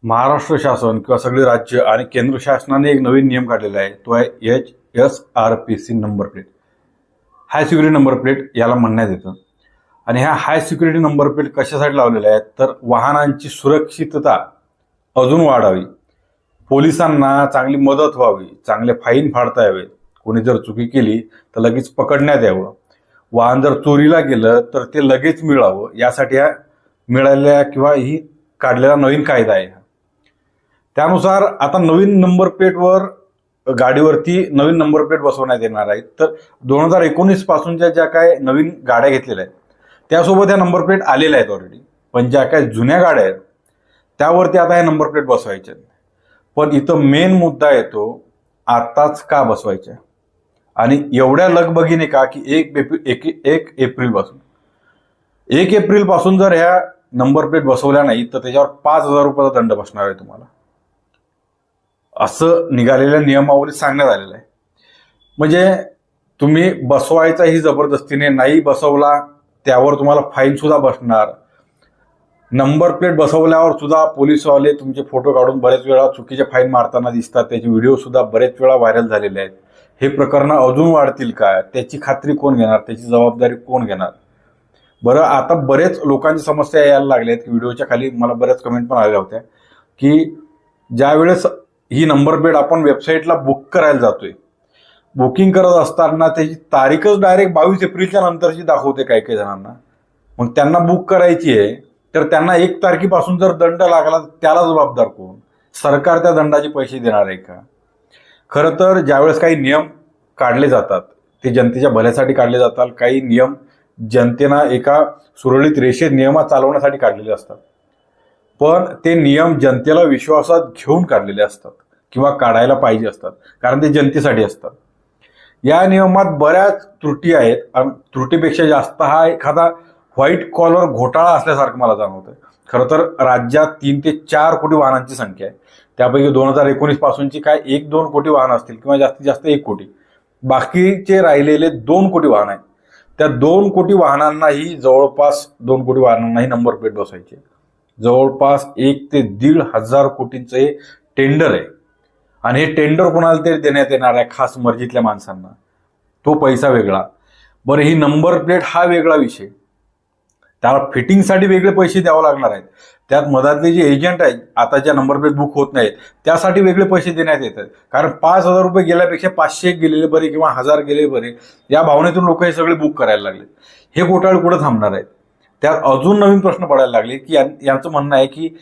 महाराष्ट्र शासन किंवा सगळे राज्य आणि केंद्र शासनाने एक नवीन नियम काढलेला आहे. तो आहे HSRPC नंबर प्लेट. हाय सिक्युरिटी नंबर प्लेट याला म्हणण्यात येतं. आणि ह्या हाय सिक्युरिटी नंबर प्लेट कशासाठी लावलेल्या आहेत तर वाहनांची सुरक्षितता अजून वाढावी, पोलिसांना चांगली मदत व्हावी, चांगले फाईन फाडता यावे, कोणी जर चुकी केली तर लगेच पकडण्यात यावं, वाहन जर चोरीला गेलं तर ते लगेच मिळावं, यासाठी हा मिळालेल्या किंवा ही काढलेला नवीन कायदा आहे. त्यानुसार आता नवीन नंबर प्लेटवर गाडीवरती नवीन नंबर प्लेट बसवण्यात येणार आहेत. तर 2019 पासूनच्या ज्या काय नवीन गाड्या घेतलेल्या आहेत त्यासोबत ह्या नंबर प्लेट आलेल्या आहेत ऑलरेडी. पण ज्या काय जुन्या गाड्या आहेत त्यावरती आता हे नंबर प्लेट बसवायचे. पण इथं मेन मुद्दा येतो, आताच का बसवायच्या आणि एवढ्या लगबगीने का की 1 एप्रिल पासून जर ह्या नंबर प्लेट बसवल्या नाही तर त्याच्यावर 5,000 रुपयाचा दंड बसणार आहे तुम्हाला, असं निघालेल्या नियमावलीत सांगण्यात आलेलं आहे. म्हणजे तुम्ही बसवायचाही जबरदस्तीने, नाही बसवला त्यावर तुम्हाला फाईन सुद्धा बसणार. नंबर प्लेट बसवल्यावर सुद्धा पोलीसवाले तुमचे फोटो काढून बरेच वेळा चुकीचे फाईन मारताना दिसतात, त्याचे व्हिडिओ सुद्धा बरेच वेळा व्हायरल झालेले आहेत. हे प्रकरणं अजून वाढतील का, त्याची खात्री कोण घेणार, त्याची जबाबदारी कोण घेणार? बरं, आता बरेच लोकांची समस्या यायला लागल्या आहेत की व्हिडिओच्या खाली मला बऱ्याच कमेंट पण आलेल्या होत्या की ज्या वेळेस ही नंबर प्लेट आपण वेबसाईटला बुक करायला जातोय, बुकिंग करत असताना त्याची तारीखच डायरेक्ट 22 एप्रिलच्या नंतरची दाखवते काही काही जणांना. मग त्यांना बुक करायची आहे तर त्यांना 1 तारखेपासून जर दंड लागला त्याला जबाबदार कोण? सरकार त्या दंडाचे पैसे देणार आहे का? खरं तर ज्यावेळेस काही नियम काढले जातात ते जनतेच्या भल्यासाठी काढले जातात. काही नियम जनतेनं एका सुरळीत रेषेत नियमात चालवण्यासाठी काढलेले असतात, पण ते नियम जनतेला विश्वासात घेऊन काढलेले असतात किंवा काढायला पाहिजे असतात, कारण ते जनतेसाठी असतात. या नियमात बऱ्याच त्रुटी आहेत आणि त्रुटीपेक्षा जास्त हा एखादा व्हाईट कॉलर घोटाळा असल्यासारखं मला जाणवतंय. खरं तर राज्यात 3 ते 4 कोटी वाहनांची संख्या आहे. त्यापैकी 2019 पासूनची काय 1-2 कोटी वाहनं असतील किंवा जास्तीत जास्त 1 कोटी. बाकीचे राहिलेले 2 कोटी वाहन आहेत. त्या 2 कोटी वाहनांनाही जवळपास 2 कोटी वाहनांनाही नंबर प्लेट बसवायची. जवळपास 1 ते 1,500 कोटींचं हे टेंडर आहे आणि हे टेंडर कोणाला तरी देण्यात येणार आहे, खास मर्जीतल्या माणसांना. तो पैसा वेगळा. बरं, ही नंबर प्लेट हा वेगळा विषय. त्याला फिटिंगसाठी वेगळे पैसे द्यावे लागणार आहेत. त्यात मधातले जे एजंट आहेत आता ज्या नंबर प्लेट बुक होत नाहीत त्यासाठी वेगळे पैसे देण्यात येतात. कारण 5,000 रुपये गेल्यापेक्षा 500 गेलेले बरे किंवा 1,000 गेले बरे, या भावनेतून लोक हे सगळे बुक करायला लागले. हे घोटाळे कुठं थांबणार आहेत? त्यात अजून नवीन प्रश्न पडायला लागले की यांचं म्हणणं आहे की